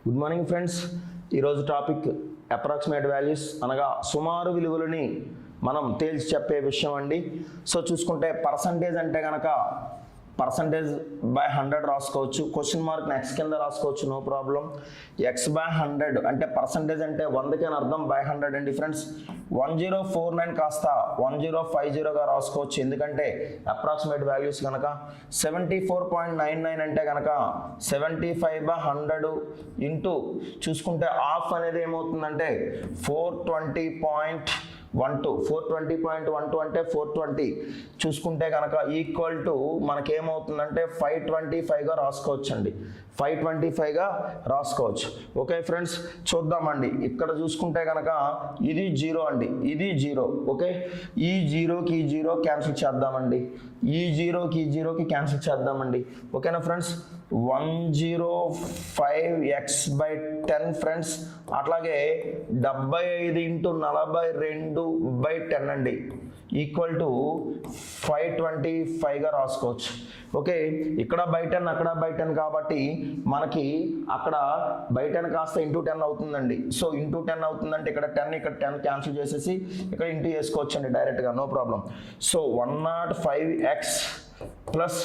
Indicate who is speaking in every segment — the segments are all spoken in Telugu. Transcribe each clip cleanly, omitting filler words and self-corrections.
Speaker 1: Good morning friends. ఈరోజు టాపిక్ అప్రాక్సిమేట్ వాల్యూస్ అనగా సుమారు విలువలని మనం తేల్చి చెప్పే విషయం అండి. సో చూసుకుంటే పర్సంటేజ్ అంటే కనుక పర్సంటేజ్ బై 100 రాసుకోవచ్చు, క్వశ్చన్ మార్క్ నెక్స్ట్ కింద రాసుకోవచ్చు, నో ప్రాబ్లం. ఎక్స్ బై 100 అంటే పర్సంటేజ్ అంటే 100కి అని అర్థం, బై 100 అండి ఫ్రెండ్స్. 1049 కాస్త 1050గా రాసుకోవచ్చు, ఎందుకంటే అప్రాక్సిమేట్ వాల్యూస్ కనుక. 74.99 అంటే కనుక 75/100 ఇంటూ చూసుకుంటే హాఫ్ అనేది ఏమవుతుందంటే 420.12 అంటే 420 చూసుకుంటే కనుక ఈక్వల్ టు మనకేమవుతుందంటే 525గా రాసుకోవచ్చు అండి, 525గా రాసుకోవచ్చు. ఓకే ఫ్రెండ్స్, చూద్దామండి. ఇక్కడ చూసుకుంటే కనుక ఇది 0 అండి, ఇది 0. ఓకే, ఈ 0కి ఈ 0 క్యాన్సిల్ చేద్దామండి, ఈ 0కి ఈ 0కి క్యాన్సిల్ చేద్దామండి. ఓకేనా ఫ్రెండ్స్, 105x/10 ఫ్రెండ్స్. అట్లాగే 75 × 42/10 అండి, ఈక్వల్ టు 525గా రాసుకోవచ్చు. ఓకే, ఇక్కడ బై 10 అక్కడ బై 10 కాబట్టి మనకి అక్కడ బై 10 కాస్త ఇంటూ 10 అవుతుందండి. సో ఇంటూ 10 అవుతుందంటే ఇక్కడ 10 ఇక్కడ 10 క్యాన్సిల్ చేసేసి ఇక్కడ ఇంటూ చేసుకోవచ్చు అండి డైరెక్ట్గా, no problem. So 105x plus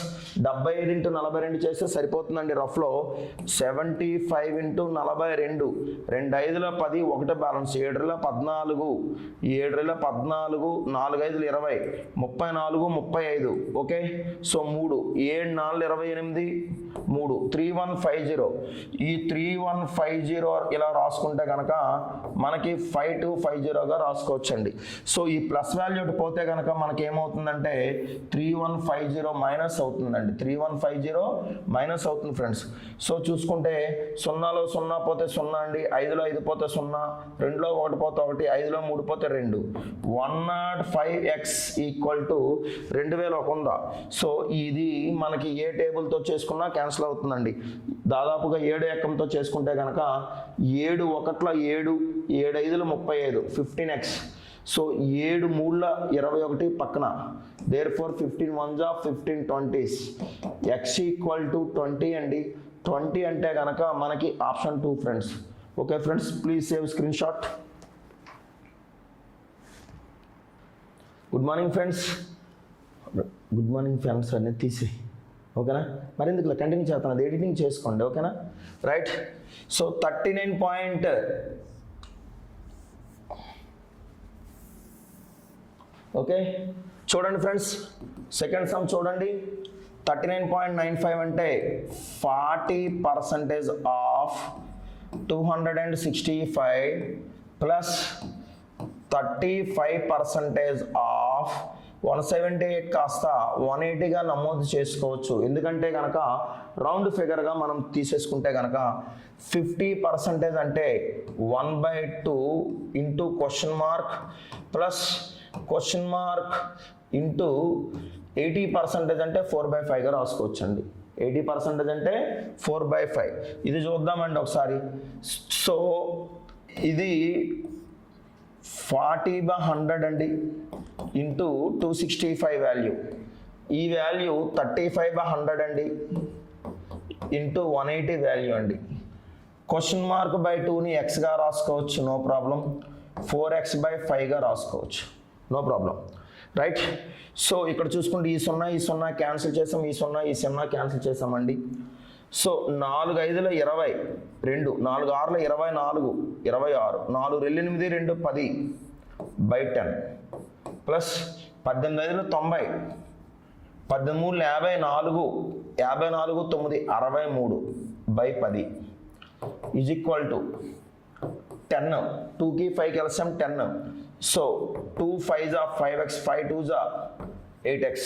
Speaker 1: 75 × 42 చేస్తే సరిపోతుందండి రఫ్లో. 75 × 42, 2 5ల 10, 1 బ్యాలెన్స్, 7 ల 14, 7 ల 14, 4 5లు 20, 34 35. Okay, so 3, 7 4 28, 3 3150. ఈ 3150 ఇలా రాసుకుంటే కనుక మనకి 5250గా రాసుకోవచ్చండి. సో ఈ ప్లస్ వాల్యూ పోతే కనుక మనకి ఏమవుతుందంటే 3150 మైనస్ అవుతుందండి, 3150 మైనస్ అవుతుంది ఫ్రెండ్స్. సో చూసుకుంటే 0లో 0 పోతే 0 అండి, 5లో 5 పోతే 0, 2లో 1 పోతే 1, 5లో 3 పోతే 2. 105x equal to 2001. సో ఇది మనకి ఏ టేబుల్తో చేసుకున్నా క్యాన్సిల్ అవుతుందండి. దాదాపుగా 7 ఎక్కంతో చేసుకుంటే కనుక 7 1ల 7, 7 5లు 35, 15x. సో 7 3ల 21 పక్కన, therefore 15 1s 15 20s. x equal to 20 అండి. 20 అంటే కనుక మనకి option 2 friends. Okay friends, please save screen shot. Good morning friends, good morning friends అనేది తీసి, ఓకేనా. మరి ఎందుకు కంటిన్యూ చేస్తాను, అది ఎడిటింగ్ చేసుకోండి, ఓకేనా. Right, so 39. ఓకే, చూడండి ఫ్రెండ్స్, సెకండ్ సమ్ చూడండి. 39.95 అంటే 40% ఆఫ్ 265 ప్లస్ 35% ఆఫ్ 178 కాస్త 180గా నమోదు చేసుకోవచ్చు. ఎందుకంటే కనుక రౌండ్ ఫిగర్గా మనం తీసేసుకుంటే కనుక 50% అంటే 1/2 into question mark plus question mark into 80% అంటే 4/5గా రాసుకోవచ్చు అండి. 80% అంటే 4/5. ఇది చూద్దామండి ఒకసారి. సో ఇది 40/100 అండి ఇంటూ 265 వాల్యూ. ఈ వాల్యూ 35/100 అండి ఇంటూ 180 వాల్యూ అండి. క్వశ్చన్ మార్క్ బై 2ని ఎక్స్గా రాసుకోవచ్చు, నో ప్రాబ్లం. 4x/5గా రాసుకోవచ్చు, నో ప్రాబ్లం. రైట్, సో ఇక్కడ చూసుకుంటే ఈ 0 ఈ 0 క్యాన్సిల్ చేసాం, ఈ 0 ఈ 0 క్యాన్సిల్ చేసామండి. So 4 5ల 20, 2 4 6ల 24, 26, 4 2 8 2 10/10 plus 18 5ల 90, 13 54, 54 9 63/10 is equal to 10. 2కి 5కి కలిసాం 10. So 2 5s 5x, 5 2s 8x.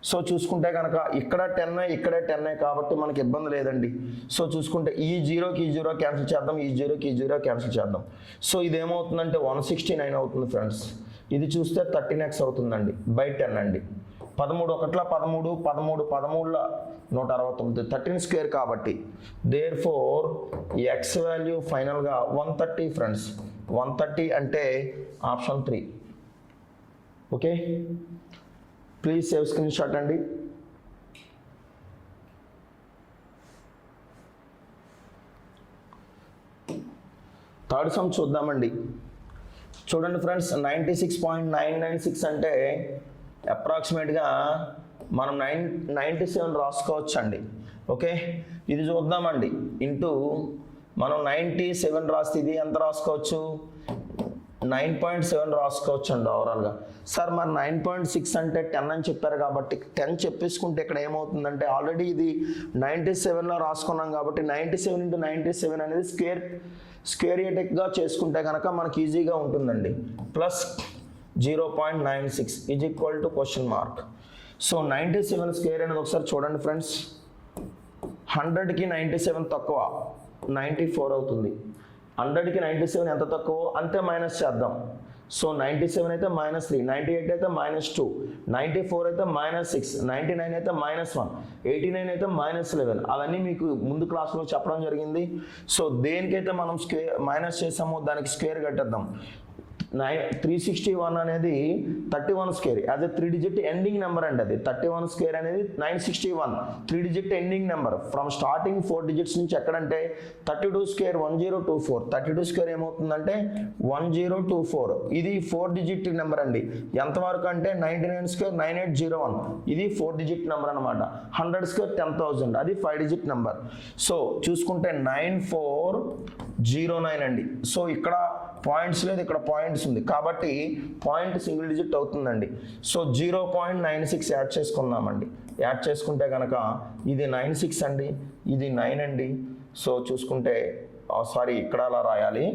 Speaker 1: So చూసుకుంటే కనుక ఇక్కడ 10 ఇక్కడే 10 కాబట్టి మనకి ఇబ్బంది లేదండి. సో చూసుకుంటే ఈ 0కి ఈ 0 క్యాన్సిల్ చేద్దాం, ఈ 0కి ఈ 0 క్యాన్సిల్ చేద్దాం. సో ఇది ఏమవుతుందంటే 169 అవుతుంది ఫ్రెండ్స్. ఇది చూస్తే 13x అవుతుందండి, బై 10 అండి. 13 1ల 13, 13 13ల 169, 13² కాబట్టి therefore x వాల్యూ ఫైనల్గా 130 ఫ్రెండ్స్. 130 అంటే option 3. Okay, please save screen shot అండి. థర్డ్ సమ్ చూద్దామండి. చూడండి ఫ్రెండ్స్, 96.996 అంటే అప్రాక్సిమేట్గా మనం 97 రాసుకోవచ్చు అండి. ఓకే, ఇది చూద్దామండి. ఇంటూ మనం 97 రాస్తే ఇది ఎంత రాసుకోవచ్చు, 9.7 రాసుకోవచ్చు అండి ఓవరాల్గా. సార్ మరి 9.6 అంటే 10 అని చెప్పారు కాబట్టి 10 చెప్పేసుకుంటే ఇక్కడ ఏమవుతుందంటే ఆల్రెడీ ఇది 97లో రాసుకున్నాం కాబట్టి 97 × 97 అనేది స్క్వేరియేటిక్గా చేసుకుంటే కనుక మనకి ఈజీగా ఉంటుందండి. Plus 0.96 is equal to question mark. So 97 square అనేది ఒకసారి చూడండి ఫ్రెండ్స్, 100కి 97 తక్కువ 94 అవుతుంది. 100కి 97 ఎంత తక్కువ అంతే మైనస్ చేద్దాం. సో 97 అయితే -3, 98 అయితే -2, 94 అయితే -6, 99 అయితే -1, 89 అయితే -11. అవన్నీ మీకు ముందు క్లాస్లో చెప్పడం జరిగింది. సో దేనికైతే మనం మైనస్ చేసామో దానికి స్క్వేర్ కట్టేద్దాం. 361 అనేది 31 square as a 3 digit ending number అండి. అది 31 స్క్వేర్ అనేది 961 3 digit ending number from starting 4 digits నుంచి. ఎక్కడంటే 32 స్క్వేర్ 1024, 32 స్క్వేర్ ఏమవుతుందంటే 1024. ఇది 4 డిజిట్ నెంబర్ అండి. ఎంతవరకు అంటే 99 స్క్వేర్ 9801, ఇది 4 డిజిట్ నెంబర్ అనమాట. 100 స్క్వేర్ 10,000, అది 5 డిజిట్ నెంబర్. సో చూసుకుంటే 9409 అండి. సో ఇక్కడ పాయింట్స్ లేదు, ఇక్కడ పాయింట్స్ ఉంది కాబట్టి పాయింట్ సింగిల్ డిజిట్ అవుతుందండి. సో 0.96 యాడ్ చేసుకుందామండి. యాడ్ చేసుకుంటే కనుక ఇది 96 అండి, ఇది 9 అండి. సో చూసుకుంటే సారీ ఇక్కడ అలా రాయాలి.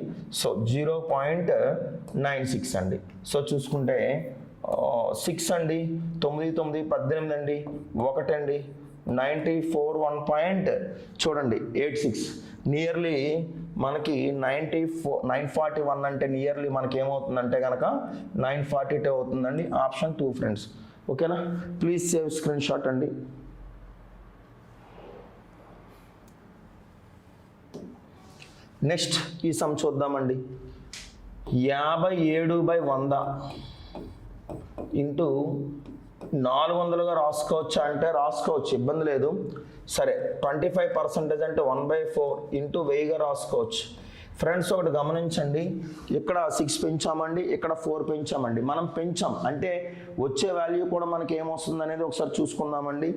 Speaker 1: సో 0.96 అండి. సో చూసుకుంటే 6 అండి, 9 9 18 అండి, 1 అండి, 94 1 పాయింట్ చూడండి 86. నియర్లీ మనకి 941 అంటే నియర్లీ మనకి ఏమవుతుందంటే కనుక 942 అవుతుందండి. Option 2 friends. ఓకేనా, ప్లీజ్ సేవ్ స్క్రీన్ షాట్ అండి. నెక్స్ట్ ఈ సమ్ చూద్దామండి. 57/100 ఇంటూ 400గా రాసుకోవచ్చా అంటే రాసుకోవచ్చు, ఇబ్బంది లేదు. సరే 25% అంటే 1/4 ఇంటూ 1000గా రాసుకోవచ్చు. ఫ్రెండ్స్ ఒకటి గమనించండి, ఇక్కడ 6 పెంచామండి, ఇక్కడ 4 పెంచామండి. మనం పెంచాం అంటే వచ్చే వాల్యూ కూడా మనకి ఏమొస్తుంది అనేది ఒకసారి చూసుకుందామండి.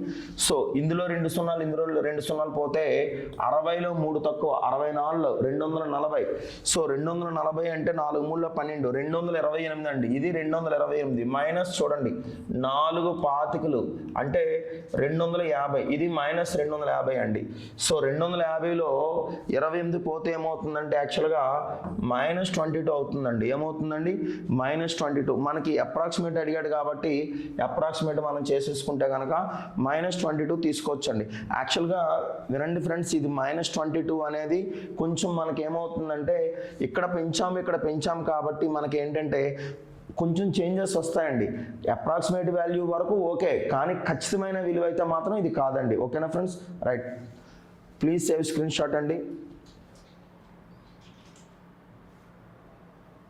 Speaker 1: సో ఇందులో 2 సున్నాలు, ఇందులో 2 సున్నాలు పోతే 60లో 3 తక్కువ 64లో 240. సో 240 అంటే 4 3లో 12, 228 అండి. ఇది 228 మైనస్ చూడండి 4 పాతికలు అంటే 250, ఇది -250 అండి. సో 250లో 28 పోతే ఏమవుతుందంటే యాక్చువల్గా -22 అవుతుందండి. ఏమవుతుందండి -22. మనకి అప్రాక్సిమేట్ అడిగాడు కాబట్టి అప్రాక్సిమేట్ మనం చేసేసుకుంటే కనుక -22 తీసుకోవచ్చండి. యాక్చువల్గా వినండి ఫ్రెండ్స్, ఇది -22 అనేది కొంచెం మనకి ఏమవుతుందంటే ఇక్కడ పెంచాం కాబట్టి మనకి ఏంటంటే కొంచెం చేంజెస్ వస్తాయండి. అప్రాక్సిమేట్ వాల్యూ వరకు ఓకే, కానీ ఖచ్చితమైన విలువ అయితే మాత్రం ఇది కాదండి. ఓకేనా friends, right. Please save screen shot అండి.